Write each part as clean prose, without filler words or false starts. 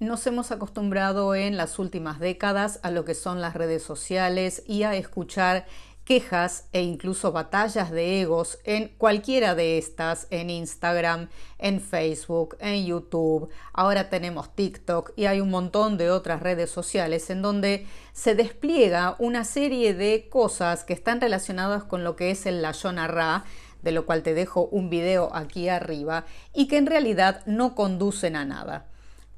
Nos hemos acostumbrado en las últimas décadas a lo que son las redes sociales y a escuchar quejas e incluso batallas de egos en cualquiera de estas, en Instagram, en Facebook, en YouTube, ahora tenemos TikTok y hay un montón de otras redes sociales en donde se despliega una serie de cosas que están relacionadas con lo que es el Lashon Hara, de lo cual te dejo un video aquí arriba, y que en realidad no conducen a nada.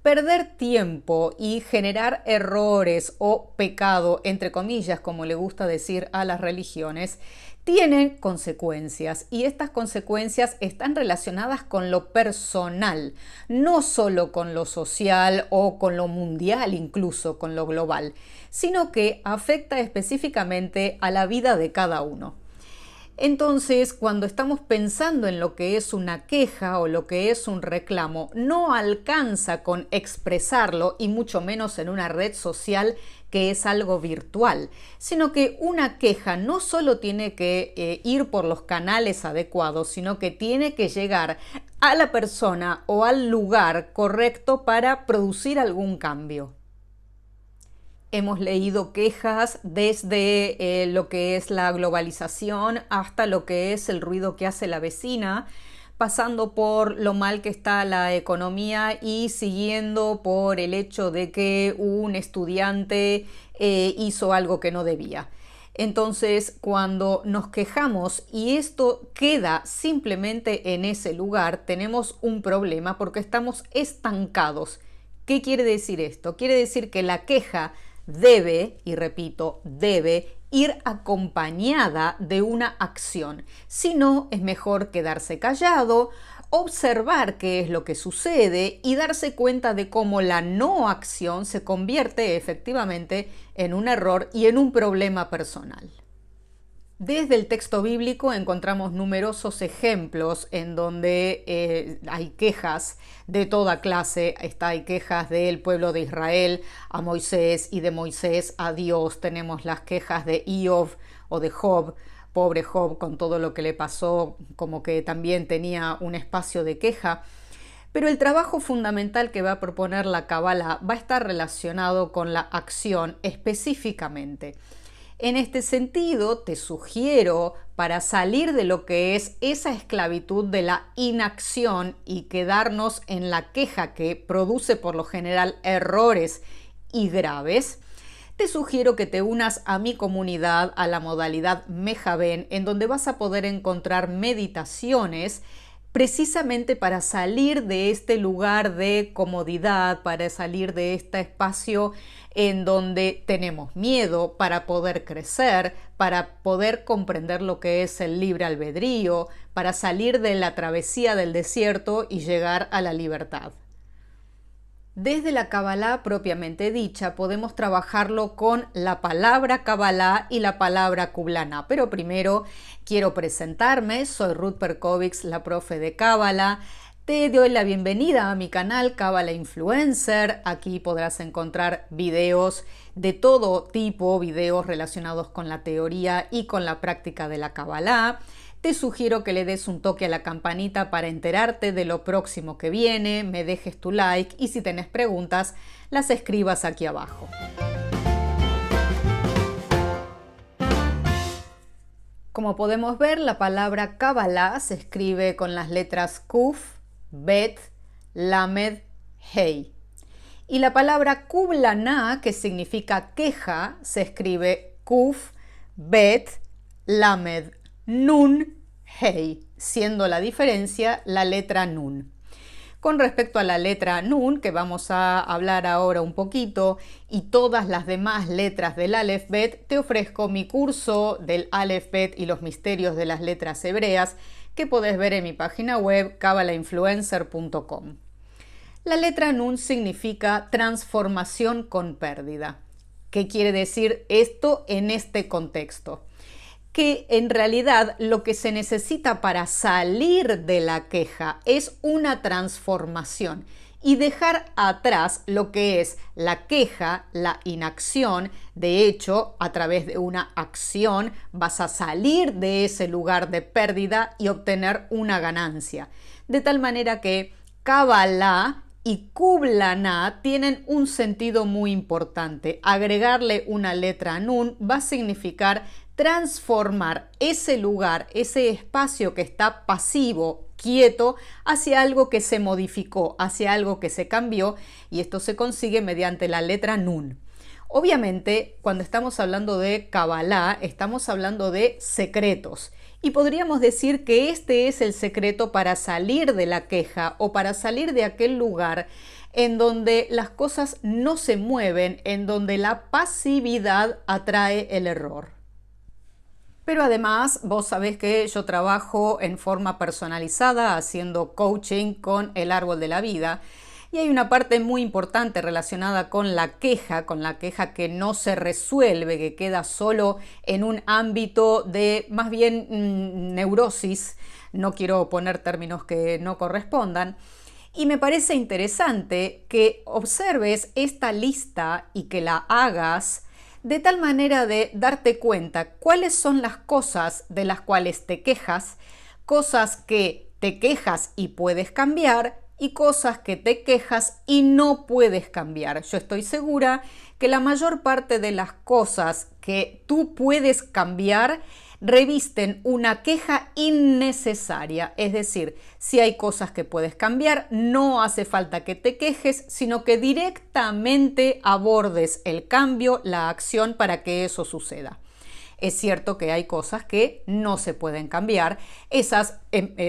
Perder tiempo y generar errores o pecado, entre comillas, como le gusta decir a las religiones, tienen consecuencias y estas consecuencias están relacionadas con lo personal, no solo con lo social o con lo mundial, incluso con lo global, sino que afecta específicamente a la vida de cada uno. Entonces, cuando estamos pensando en lo que es una queja o lo que es un reclamo, no alcanza con expresarlo y mucho menos en una red social que es algo virtual, sino que una queja no solo tiene que ir por los canales adecuados, sino que tiene que llegar a la persona o al lugar correcto para producir algún cambio. Hemos leído quejas desde lo que es la globalización hasta lo que es el ruido que hace la vecina, pasando por lo mal que está la economía y siguiendo por el hecho de que un estudiante hizo algo que no debía. Entonces, cuando nos quejamos y esto queda simplemente en ese lugar, tenemos un problema porque estamos estancados. ¿Qué quiere decir esto? Quiere decir que la queja debe, y repito, debe ir acompañada de una acción. Si no, es mejor quedarse callado, observar qué es lo que sucede y darse cuenta de cómo la no acción se convierte efectivamente en un error y en un problema personal. Desde el texto bíblico encontramos numerosos ejemplos en donde hay quejas de toda clase. Hay quejas del pueblo de Israel a Moisés y de Moisés a Dios. Tenemos las quejas de Iov o de Job, pobre Job con todo lo que le pasó, como que también tenía un espacio de queja. Pero el trabajo fundamental que va a proponer la Kabbalah va a estar relacionado con la acción específicamente. En este sentido, te sugiero, para salir de lo que es esa esclavitud de la inacción y quedarnos en la queja que produce por lo general errores y graves, te sugiero que te unas a mi comunidad, a la modalidad Mejaben, en donde vas a poder encontrar meditaciones precisamente para salir de este lugar de comodidad, para salir de este espacio en donde tenemos miedo, para poder crecer, para poder comprender lo que es el libre albedrío, para salir de la travesía del desierto y llegar a la libertad. Desde la Kabbalah propiamente dicha, podemos trabajarlo con la palabra Kabbalah y la palabra Kublana. Pero primero quiero presentarme, soy Ruth Perkovics, la profe de Kabbalah. Te doy la bienvenida a mi canal Kabbalah Influencer. Aquí podrás encontrar videos de todo tipo, videos relacionados con la teoría y con la práctica de la Kabbalah. Te sugiero que le des un toque a la campanita para enterarte de lo próximo que viene, me dejes tu like y si tenés preguntas, las escribas aquí abajo. Como podemos ver, la palabra Kabbalah se escribe con las letras Kuf, Bet, Lamed, Hei. Y la palabra Kublana, que significa queja, se escribe Kuf, Bet, Lamed, Nun, Hei, siendo la diferencia la letra Nun. Con respecto a la letra Nun, que vamos a hablar ahora un poquito, y todas las demás letras del Aleph Bet, te ofrezco mi curso del Aleph Bet y los misterios de las letras hebreas, que podés ver en mi página web kabbalahinfluencer.com. La letra Nun significa transformación con pérdida. ¿Qué quiere decir esto en este contexto? Que en realidad lo que se necesita para salir de la queja es una transformación y dejar atrás lo que es la queja, la inacción. De hecho, a través de una acción vas a salir de ese lugar de pérdida y obtener una ganancia. De tal manera que Kabbalah y Kublana tienen un sentido muy importante. Agregarle una letra nun va a significar transformar ese lugar, ese espacio que está pasivo, quieto, hacia algo que se modificó, hacia algo que se cambió, y esto se consigue mediante la letra nun. Obviamente, cuando estamos hablando de Kabbalah, estamos hablando de secretos. Y podríamos decir que este es el secreto para salir de la queja o para salir de aquel lugar en donde las cosas no se mueven, en donde la pasividad atrae el error. Pero además, vos sabés que yo trabajo en forma personalizada haciendo coaching con el árbol de la vida. Y hay una parte muy importante relacionada con la queja que no se resuelve, que queda solo en un ámbito de más bien neurosis. No quiero poner términos que no correspondan. Y me parece interesante que observes esta lista y que la hagas de tal manera de darte cuenta cuáles son las cosas de las cuales te quejas, cosas que te quejas y puedes cambiar, y cosas que te quejas y no puedes cambiar. Yo estoy segura que la mayor parte de las cosas que tú puedes cambiar revisten una queja innecesaria. Es decir, si hay cosas que puedes cambiar, no hace falta que te quejes, sino que directamente abordes el cambio, la acción para que eso suceda. Es cierto que hay cosas que no se pueden cambiar. Esas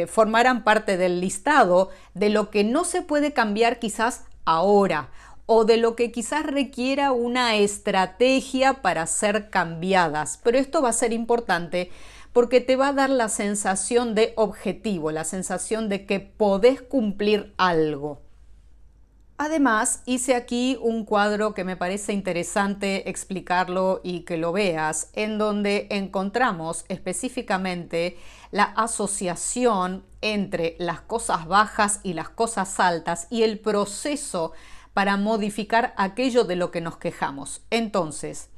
formarán parte del listado de lo que no se puede cambiar quizás ahora o de lo que quizás requiera una estrategia para ser cambiadas. Pero esto va a ser importante porque te va a dar la sensación de objetivo, la sensación de que podés cumplir algo. Además, hice aquí un cuadro que me parece interesante explicarlo y que lo veas, en donde encontramos específicamente la asociación entre las cosas bajas y las cosas altas y el proceso para modificar aquello de lo que nos quejamos. Entonces,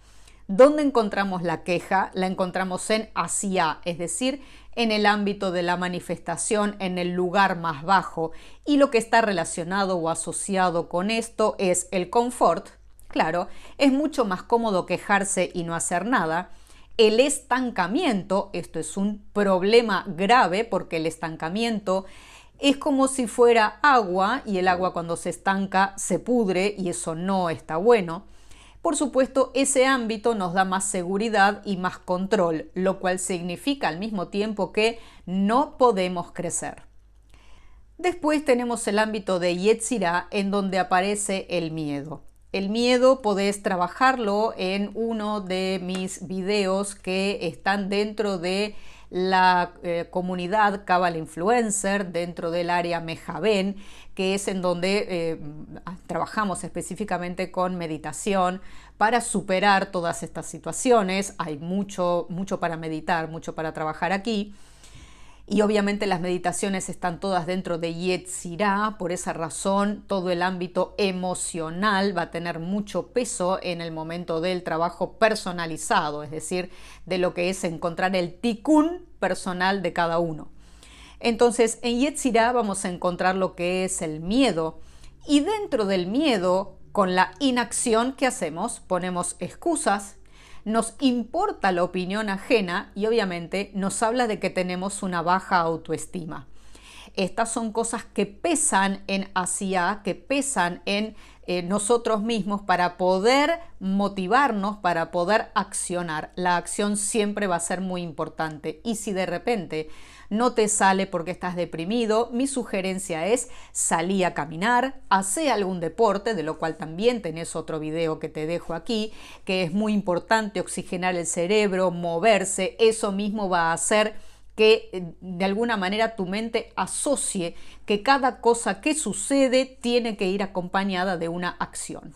¿dónde encontramos la queja? La encontramos en Asiá, es decir, en el ámbito de la manifestación, en el lugar más bajo, y lo que está relacionado o asociado con esto es el confort. Claro, es mucho más cómodo quejarse y no hacer nada. El estancamiento, esto es un problema grave porque el estancamiento es como si fuera agua y el agua cuando se estanca se pudre y eso no está bueno. Por supuesto, ese ámbito nos da más seguridad y más control, lo cual significa al mismo tiempo que no podemos crecer. Después tenemos el ámbito de Yetzirah, en donde aparece el miedo. El miedo podés trabajarlo en uno de mis videos que están dentro de la comunidad Kabbalah Influencer, dentro del área Mejaben, que es en donde trabajamos específicamente con meditación para superar todas estas situaciones. Hay mucho para meditar, mucho para trabajar aquí. Y obviamente las meditaciones están todas dentro de Yetzirah, por esa razón todo el ámbito emocional va a tener mucho peso en el momento del trabajo personalizado, es decir, de lo que es encontrar el tikkun personal de cada uno. Entonces en Yetzirah vamos a encontrar lo que es el miedo y dentro del miedo, con la inacción, ¿qué hacemos? Ponemos excusas. Nos importa la opinión ajena y obviamente nos habla de que tenemos una baja autoestima. Estas son cosas que pesan en Asiá, que pesan en nosotros mismos para poder motivarnos, para poder accionar. La acción siempre va a ser muy importante y si de repente no te sale porque estás deprimido, mi sugerencia es salí a caminar, hacé algún deporte, de lo cual también tenés otro video que te dejo aquí, que es muy importante oxigenar el cerebro, moverse, eso mismo va a hacer que de alguna manera tu mente asocie que cada cosa que sucede tiene que ir acompañada de una acción.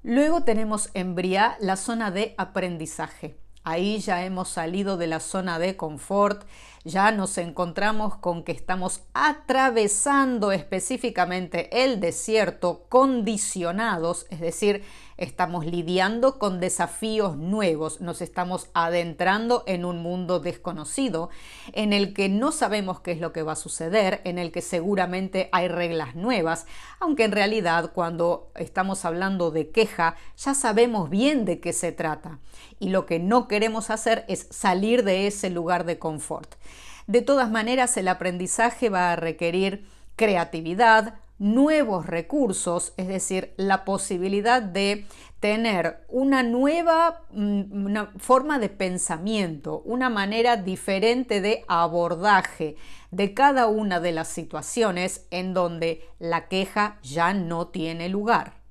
Luego tenemos en Briá la zona de aprendizaje. Ahí ya hemos salido de la zona de confort, ya nos encontramos con que estamos atravesando específicamente el desierto condicionados, es decir, estamos lidiando con desafíos nuevos, nos estamos adentrando en un mundo desconocido, en el que no sabemos qué es lo que va a suceder, en el que seguramente hay reglas nuevas, aunque en realidad cuando estamos hablando de queja ya sabemos bien de qué se trata. Y lo que no queremos hacer es salir de ese lugar de confort. De todas maneras, el aprendizaje va a requerir creatividad, nuevos recursos, es decir, la posibilidad de tener una nueva una forma de pensamiento, una manera diferente de abordaje de cada una de las situaciones en donde la queja ya no tiene lugar.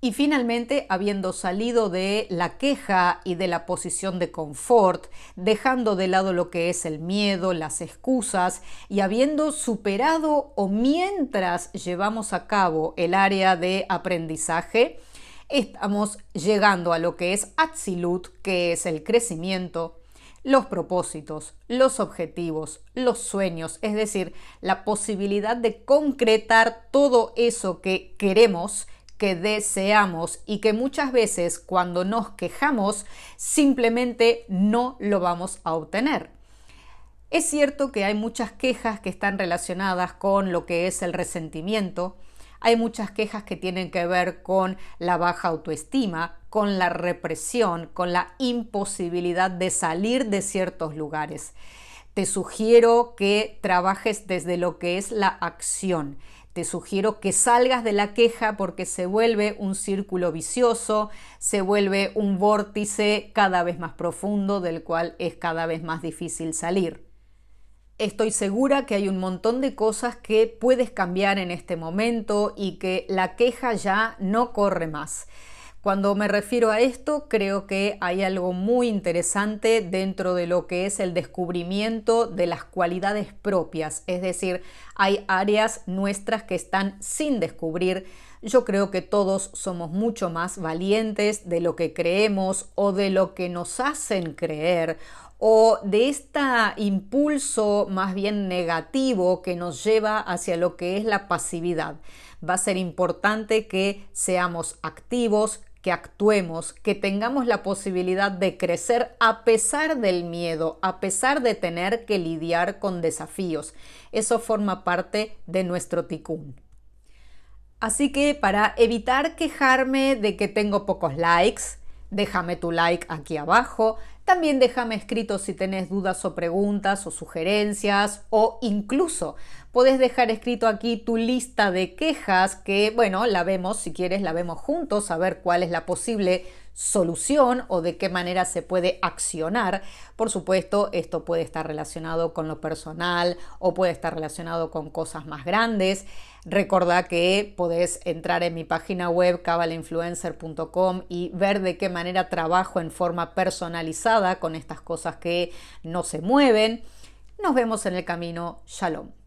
Y finalmente, habiendo salido de la queja y de la posición de confort, dejando de lado lo que es el miedo, las excusas, y habiendo superado o mientras llevamos a cabo el área de aprendizaje, estamos llegando a lo que es Atzilut, que es el crecimiento, los propósitos, los objetivos, los sueños, es decir, la posibilidad de concretar todo eso que queremos, que deseamos y que muchas veces cuando nos quejamos simplemente no lo vamos a obtener. Es cierto que hay muchas quejas que están relacionadas con lo que es el resentimiento, hay muchas quejas que tienen que ver con la baja autoestima, con la represión, con la imposibilidad de salir de ciertos lugares. Te sugiero que trabajes desde lo que es la acción. Te sugiero que salgas de la queja porque se vuelve un círculo vicioso, se vuelve un vórtice cada vez más profundo del cual es cada vez más difícil salir. Estoy segura que hay un montón de cosas que puedes cambiar en este momento y que la queja ya no corre más. Cuando me refiero a esto, creo que hay algo muy interesante dentro de lo que es el descubrimiento de las cualidades propias, es decir, hay áreas nuestras que están sin descubrir. Yo creo que todos somos mucho más valientes de lo que creemos o de lo que nos hacen creer, o de este impulso más bien negativo que nos lleva hacia lo que es la pasividad. Va a ser importante que seamos activos, que actuemos, que tengamos la posibilidad de crecer a pesar del miedo, a pesar de tener que lidiar con desafíos. Eso forma parte de nuestro tikkun. Así que para evitar quejarme de que tengo pocos likes, déjame tu like aquí abajo. También déjame escrito si tenés dudas o preguntas o sugerencias, o incluso podés dejar escrito aquí tu lista de quejas que, bueno, la vemos, si quieres la vemos juntos, a ver cuál es la posible solución o de qué manera se puede accionar. Por supuesto, esto puede estar relacionado con lo personal o puede estar relacionado con cosas más grandes. Recordá que podés entrar en mi página web kabalainfluencer.com y ver de qué manera trabajo en forma personalizada con estas cosas que no se mueven. Nos vemos en el camino. Shalom.